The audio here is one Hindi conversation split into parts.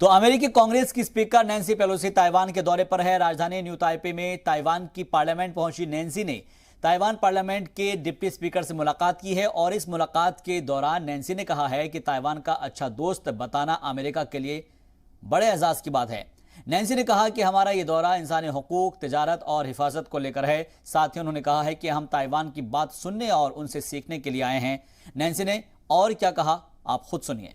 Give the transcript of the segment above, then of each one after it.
तो अमेरिकी कांग्रेस की स्पीकर नैन्सी पेलोसी ताइवान के दौरे पर है। राजधानी न्यू ताइपे में ताइवान की पार्लियामेंट पहुंची नैन्सी ने ताइवान पार्लियामेंट के डिप्टी स्पीकर से मुलाकात की है और इस मुलाकात के दौरान नैन्सी ने कहा है कि ताइवान का अच्छा दोस्त बताना अमेरिका के लिए बड़े एजाज की बात है। नैन्सी ने कहा कि हमारा ये दौरा इंसानी हुकूक, तिजारत और हिफाजत को लेकर है। साथ ही उन्होंने कहा है कि हम ताइवान की बात सुनने और उनसे सीखने के लिए आए हैं। नैन्सी ने और क्या कहा, आप खुद सुनिए।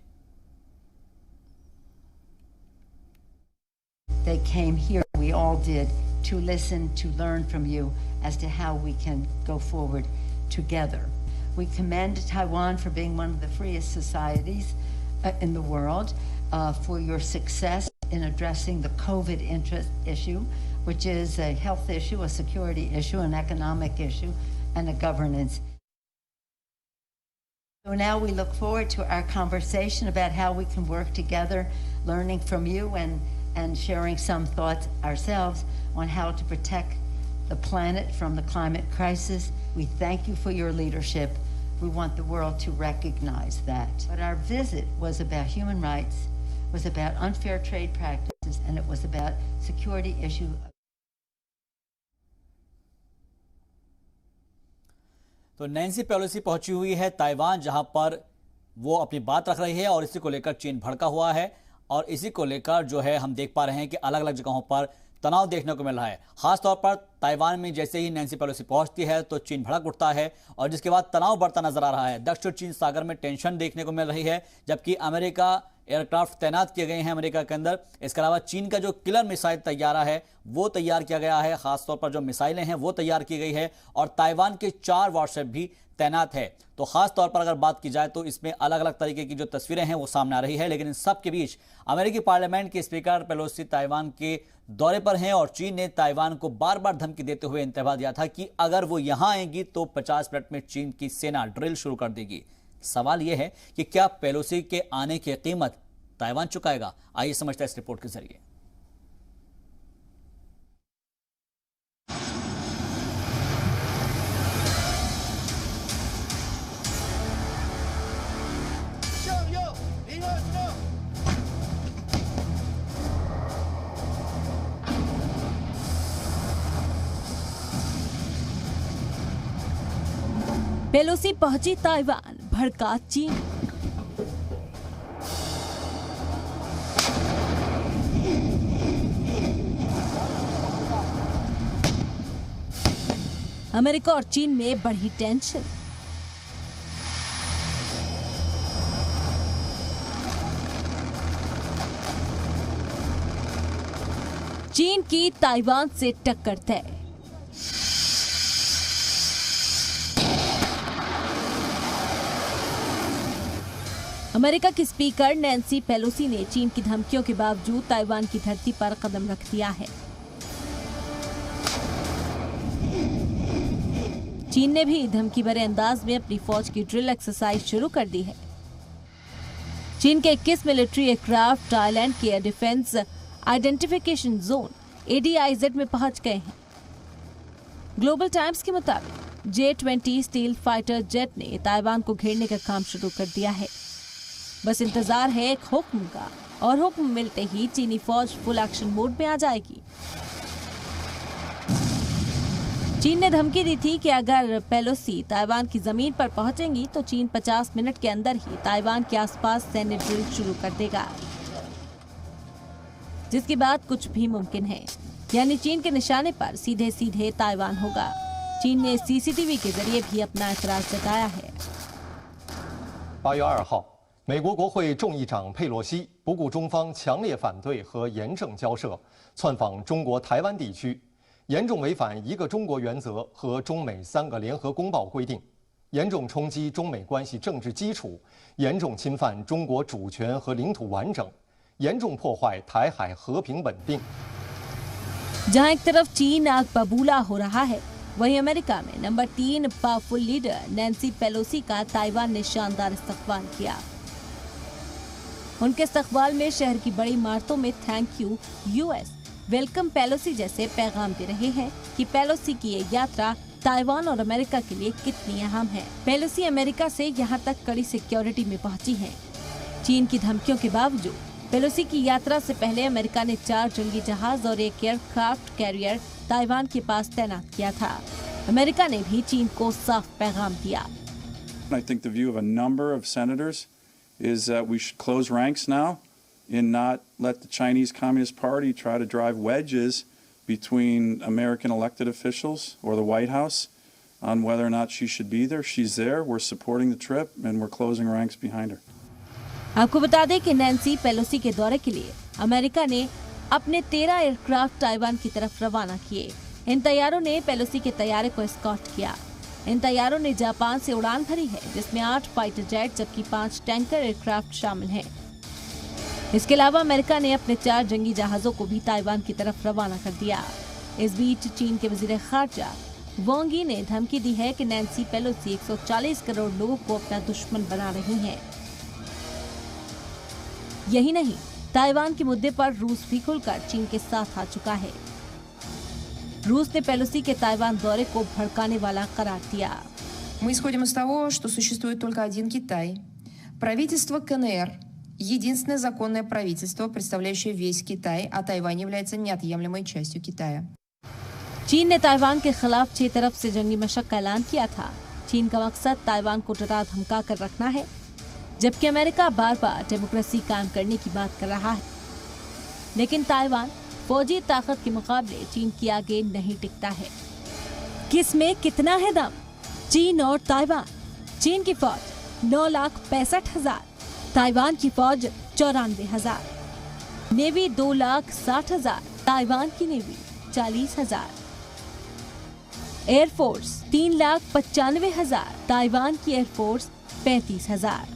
They came here, we all did, to listen, to learn from you as to how we can go forward together. We commend Taiwan for being one of the freest societies in the world, for your success in addressing the COVID issue, which is a health issue, a security issue, an economic issue, and a governance. So now we look forward to our conversation about how we can work together, learning from you and sharing some thoughts ourselves on how to protect the planet from the climate crisis. We thank you for your leadership. We want the world to recognize that. But our visit was about human rights, was about unfair trade practices, and it was about security issue. तो नैन्सी पेलोसी पहुंची हुई है ताइवान, जहां पर वो अपनी बात रख रही है और इसी को लेकर चीन भड़का हुआ है और इसी को लेकर जो है हम देख पा रहे हैं कि अलग अलग जगहों पर तनाव देखने को मिल रहा है। खासतौर पर ताइवान में जैसे ही नैन्सी पेलोसी पहुंचती है तो चीन भड़क उठता है और जिसके बाद तनाव बढ़ता नजर आ रहा है। दक्षिण चीन सागर में टेंशन देखने को मिल रही है, जबकि अमेरिका एयरक्राफ्ट तैनात किए गए हैं अमेरिका के अंदर। इसके अलावा चीन का जो किलर मिसाइल तैयारा है वो तैयार किया गया है, खासतौर पर जो मिसाइलें हैं वो तैयार की गई है और ताइवान के 4 वारशिप भी तैनात है। तो खास तौर पर अगर बात की जाए तो इसमें अलग अलग तरीके की जो तस्वीरें हैं वो सामने आ रही है। लेकिन इन सब के बीच अमेरिकी पार्लियामेंट के स्पीकर पेलोसी ताइवान के दौरे पर हैं और चीन ने ताइवान को बार बार धमकी देते हुए इंतबा दिया था कि अगर वो यहां आएंगी तो 50 मिनट में चीन की सेना ड्रिल शुरू कर देगी। सवाल यह है कि क्या पेलोसी के आने की कीमत ताइवान चुकाएगा? आइए समझते हैं इस रिपोर्ट के जरिए। पेलोसी पहुंची ताइवान, भड़का चीन। अमेरिका और चीन में बढ़ी टेंशन। चीन की ताइवान से टक्कर तय। अमेरिका की स्पीकर नैन्सी पेलोसी ने चीन की धमकियों के बावजूद ताइवान की धरती पर कदम रख दिया है। चीन ने भी धमकी भरे अंदाज में अपनी फौज की ड्रिल एक्सरसाइज शुरू कर दी है। चीन के 21 मिलिट्री एयरक्राफ्ट थाईलैंड के air defence identification zone ADIZ में पहुंच गए हैं। ग्लोबल टाइम्स के मुताबिक J-20 स्टील फाइटर जेट ने ताइवान को घेरने का काम शुरू कर दिया है। बस इंतजार है एक हुक्म का और हुक्म मिलते ही चीनी फौज फुल एक्शन मोड में आ जाएगी। चीन ने धमकी दी थी कि अगर पेलोसी ताइवान की जमीन पर पहुंचेंगी तो चीन 50 मिनट के अंदर ही ताइवान के आसपास सैन्य ड्रिल शुरू कर देगा, जिसके बाद कुछ भी मुमकिन है, यानी चीन के निशाने पर सीधे सीधे ताइवान होगा। चीन ने CCTV के जरिए भी अपना एतराज जताया है। 8月2号，美国国会众议长佩洛西不顾中方强烈反对和严正交涉，窜访中国台湾地区，严重违反一个中国原则和中美3个联合公报规定，严重冲击中美关系政治基础，严重侵犯中国主权和领土完整，严重破坏台海和平稳定。 जहां एक तरफ चीन आग बबूला हो रहा है, वहीं अमेरिका में number 3 powerful leader Nancy Pelosi का ताइवान ने शानदार इस्तकबाल किया। उनके इस्तकबाल में शहर की बड़ी इमारतों में thank you US, welcome Pelosi जैसे पैगाम दे रहे हैं कि पेलोसी की ये यात्रा ताइवान और अमेरिका के लिए कितनी अहम है। पेलोसी अमेरिका से यहाँ तक कड़ी सिक्योरिटी में पहुंची हैं। चीन की धमकियों के बावजूद पेलोसी की यात्रा से पहले अमेरिका ने 4 जंगी जहाज और 1 एयरक्राफ्ट कैरियर ताइवान के पास तैनात किया था। अमेरिका ने भी चीन को साफ पैगाम दिया। I think the view of a number of senators is that we should close ranks now and not let the Chinese Communist Party try to drive wedges between American elected officials or the White House on whether or not she should be there. She's there. We're supporting the trip and we're closing ranks behind her. आपको बता दें कि नैन्सी पेलोसी के दौरे के लिए अमेरिका ने अपने 13 एयरक्राफ्ट ताइवान की तरफ रवाना किए। इन तैयारों ने पेलोसी के तैयारे को एस्कॉर्ट किया। इन तैयारों ने जापान से उड़ान भरी है, जिसमें 8 फाइटर जेट जबकि 5 टैंकर एयरक्राफ्ट शामिल हैं। इसके अलावा अमेरिका ने अपने 4 जंगी जहाजों को भी ताइवान की तरफ रवाना कर दिया। इस बीच चीन के वजीर खारजा वांग यी ने धमकी दी है कि नैन्सी पेलोसी 140 करोड़ लोगों को अपना दुश्मन बना रही हैं। यही नहीं, ताइवान के मुद्दे पर रूस भी खुलकर चीन के साथ आ चुका है। रूस ने पेलोसी के ताइवान दौरे को भड़काने वाला करार दिया। Мы исходим из того, что существует только один Китай. Правительство КНР – единственное законное правительство, представляющее весь Китай, а Тайвань является неотъемлемой частью Китая. चीन ने ताइवान के खिलाफ 6 तरफ से जंगी मशक का ऐलान किया था। चीन का मकसद ताइवान को डरा धमका कर रखना है, जबकि अमेरिका बार बार डेमोक्रेसी कायम करने की बात कर रहा है। लेकिन ताइवान फौजी ताकत के मुकाबले चीन के आगे नहीं टिकता है। किस में कितना है दम? चीन और ताइवान। चीन की फौज 9,65,000, ताइवान की फौज 94,000, नेवी 2,60,000, ताइवान की नेवी 40,000, एयरफोर्स 3,95,000, ताइवान की एयरफोर्स 35,000।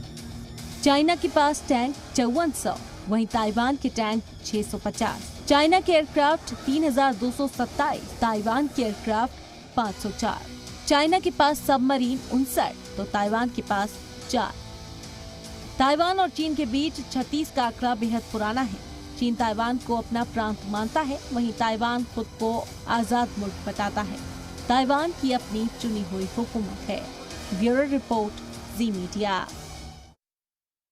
चाइना के पास टैंक 5400, वहीं ताइवान के टैंक 650। चाइना के एयरक्राफ्ट 3,227, ताइवान के एयरक्राफ्ट 504। चाइना के पास सबमरीन 59, तो ताइवान के पास 4। ताइवान और चीन के बीच 36 का आंकड़ा बेहद पुराना है। चीन ताइवान को अपना प्रांत मानता है, वहीं ताइवान खुद को आजाद मुल्क बताता है। ताइवान की अपनी चुनी हुई हुकूमत है। ब्यूरो रिपोर्ट, जी मीडिया।